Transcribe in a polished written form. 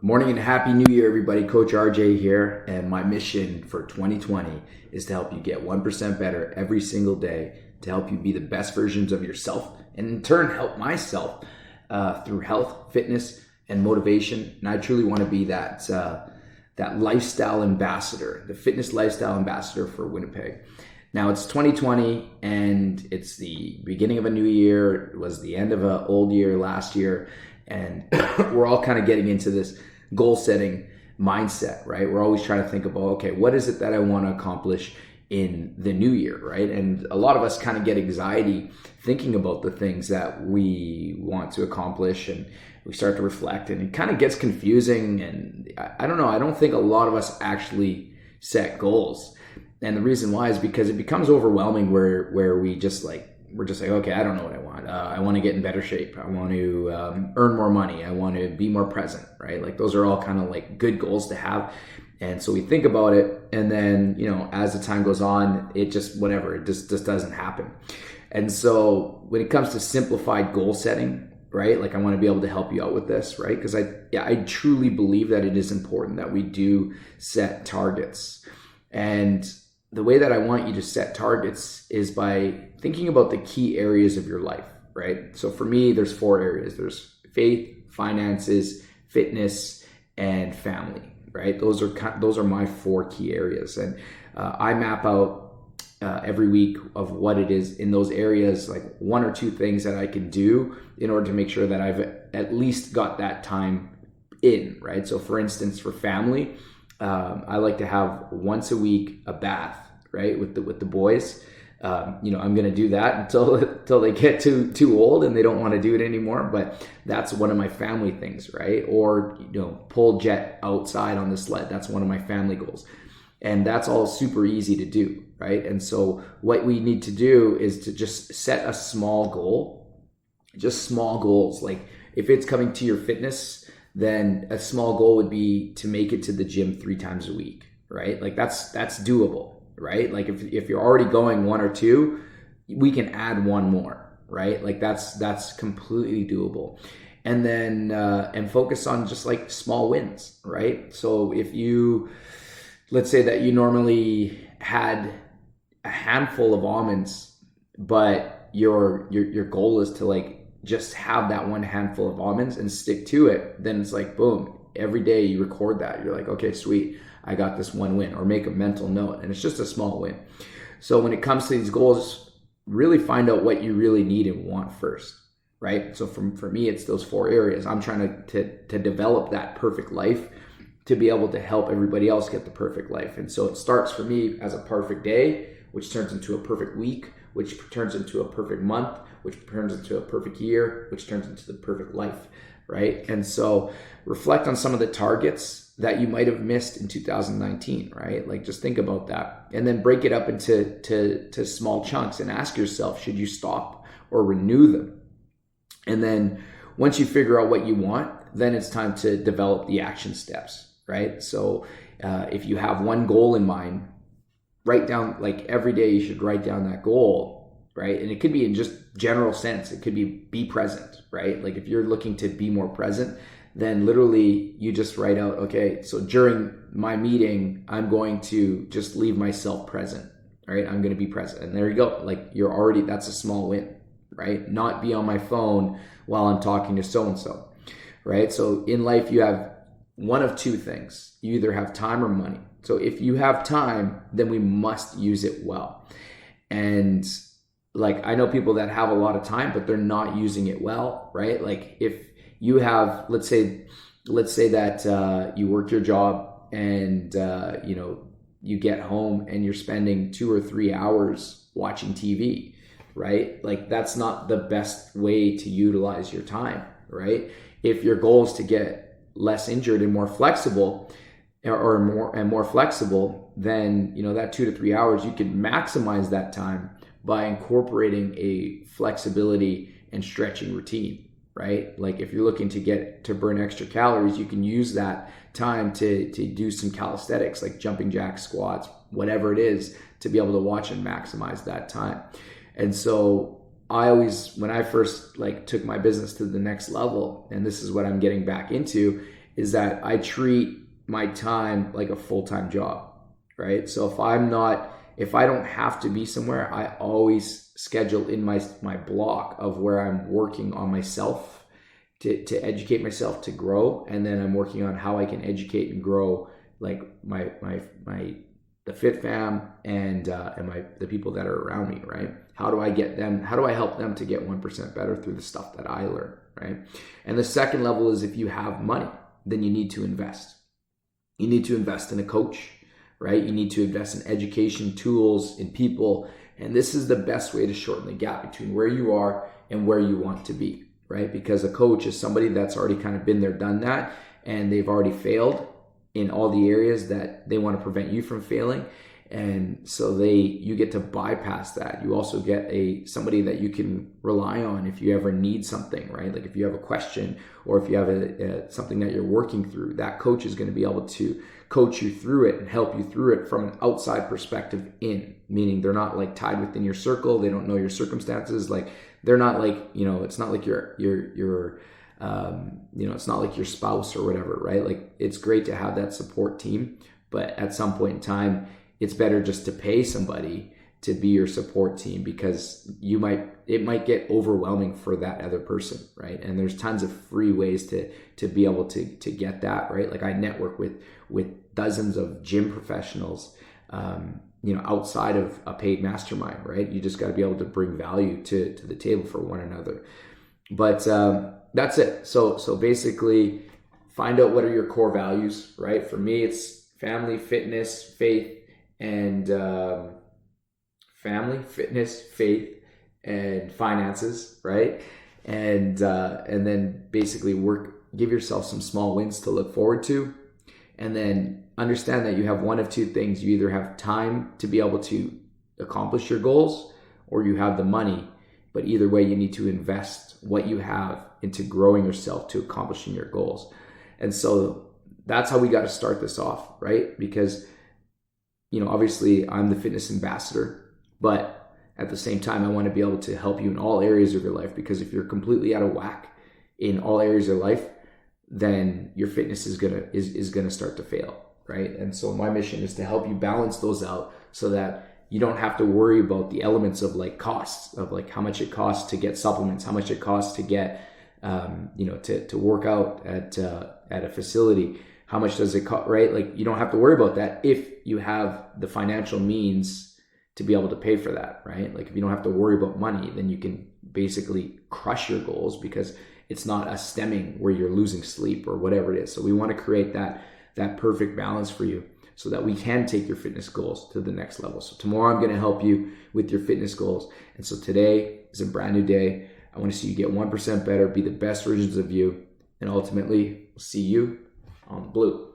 Morning and happy new year, everybody. Coach RJ here, and my mission for 2020 is to help you get 1% better every single day, to help you be the best versions of yourself, and in turn help myself through health, fitness, and motivation. And I truly want to be that lifestyle ambassador, the fitness lifestyle ambassador for Winnipeg. Now it's 2020 and it's the beginning of a new year. It was the end of an old year last year, and we're all kind of getting into this goal setting mindset, right? We're always trying to think about, okay, what is it that I want to accomplish in the new year, right? And a lot of us kind of get anxiety thinking about the things that we want to accomplish, and we start to reflect, and it kind of gets confusing. And I don't know, I don't think a lot of us actually set goals. And the reason why is because it becomes overwhelming where we're just like, okay, I don't know what I want. I want to get in better shape. I want to earn more money. I want to be more present, right? Like those are all kind of like good goals to have. And so we think about it, and then, you know, as the time goes on, it just doesn't happen. And so when it comes to simplified goal setting, right? Like I want to be able to help you out with this, right? Because I truly believe that it is important that we do set targets. And the way that I want you to set targets is by thinking about the key areas of your life, right? So for me, there's 4 areas. There's faith, finances, fitness, and family, right? Those are my 4 key areas. And I map out every week of what it is in those areas, like 1 or 2 things that I can do in order to make sure that I've at least got that time in, right? So for instance, for family, I like to have once a week a bath, right, with the boys. I'm going to do that until they get too old and they don't want to do it anymore. But that's one of my family things, right? Or pull Jet outside on the sled. That's one of my family goals, and that's all super easy to do, right? And so what we need to do is to just set a small goal, just small goals. Like if it's coming to your fitness, then a small goal would be to make it to the gym 3 times a week, right? Like that's doable, right? Like if you're already going 1 or 2, we can add 1 more, right? Like that's completely doable. And then and focus on just like small wins, right? So if let's say that you normally had a handful of almonds, but your goal is to like just have that 1 handful of almonds and stick to it, then it's like, boom, every day you record that. You're like, okay, sweet, I got this 1 win, or make a mental note, and it's just a small win. So when it comes to these goals, really find out what you really need and want first, right? So for me, it's those 4 areas. I'm trying to develop that perfect life to be able to help everybody else get the perfect life. And so it starts for me as a perfect day, which turns into a perfect week, which turns into a perfect month, which turns into a perfect year, which turns into the perfect life, right? And so reflect on some of the targets that you might have missed in 2019, right? Like just think about that, and then break it up into small chunks and ask yourself, should you stop or renew them? And then once you figure out what you want, then it's time to develop the action steps, right? So if you have 1 goal in mind, write down, like every day you should write down that goal, right? And it could be in just general sense. It could be present, right? Like if you're looking to be more present, then literally you just write out, okay, so during my meeting, I'm going to just leave myself present, right? I'm going to be present. And there you go. Like that's a small win, right? Not be on my phone while I'm talking to so-and-so, right? So in life, you have 1 of 2 things. You either have time or money. So if you have time, then we must use it well. And like, I know people that have a lot of time, but they're not using it well, right? Like if you have, let's say that you work your job and, you get home and you're spending 2 or 3 hours watching TV, right? Like that's not the best way to utilize your time, right? If your goal is to get less injured and more flexible, more flexible, then, that 2 to 3 hours, you can maximize that time by incorporating a flexibility and stretching routine, right? Like if you're looking to burn extra calories, you can use that time to do some calisthenics, like jumping jacks, squats, whatever it is, to be able to watch and maximize that time. And so I always, when I first took my business to the next level, and this is what I'm getting back into, is that I treat my time like a full-time job, right? So if I don't have to be somewhere, I always schedule in my block of where I'm working on myself to educate myself, to grow, and then I'm working on how I can educate and grow like the Fit Fam and the people that are around me, right? How do I help them to get 1% better through the stuff that I learn, right? And the second level is, if you have money, then you need to invest. You need to invest in a coach, right? You need to invest in education, tools, in people. And this is the best way to shorten the gap between where you are and where you want to be, right? Because a coach is somebody that's already kind of been there, done that, and they've already failed in all the areas that they want to prevent you from failing. And so you get to bypass that. You also get somebody that you can rely on if you ever need something, right? Like if you have a question, or if you have something that you're working through, that coach is going to be able to coach you through it and help you through it from an outside perspective in, meaning they're not like tied within your circle. They don't know your circumstances. Like they're not like, it's not like it's not like your spouse or whatever, right? Like it's great to have that support team, but at some point in time, it's better just to pay somebody to be your support team, because it might get overwhelming for that other person, right? And there's tons of free ways to be able to get that, right? Like I network with dozens of gym professionals, outside of a paid mastermind, right? You just got to be able to bring value to the table for one another. But that's it. So basically, find out what are your core values, right? For me, it's family, fitness, faith, and finances, right? And then basically give yourself some small wins to look forward to, and then understand that you have one of two things. You either have time to be able to accomplish your goals, or you have the money. But either way, you need to invest what you have into growing yourself to accomplishing your goals. And so that's how we got to start this off, right? Because obviously I'm the fitness ambassador, but at the same time, I want to be able to help you in all areas of your life, because if you're completely out of whack in all areas of life, then your fitness is gonna start to fail, right? And so my mission is to help you balance those out so that you don't have to worry about the elements of like costs, of like how much it costs to get supplements, how much it costs to get, to work out at a facility. How much does it cost, right? Like you don't have to worry about that if you have the financial means to be able to pay for that, right? Like if you don't have to worry about money, then you can basically crush your goals, because it's not a stemming where you're losing sleep or whatever it is. So we want to create that perfect balance for you so that we can take your fitness goals to the next level. So tomorrow I'm going to help you with your fitness goals. And so today is a brand new day. I want to see you get 1% better, be the best versions of you, and ultimately see you on the blue.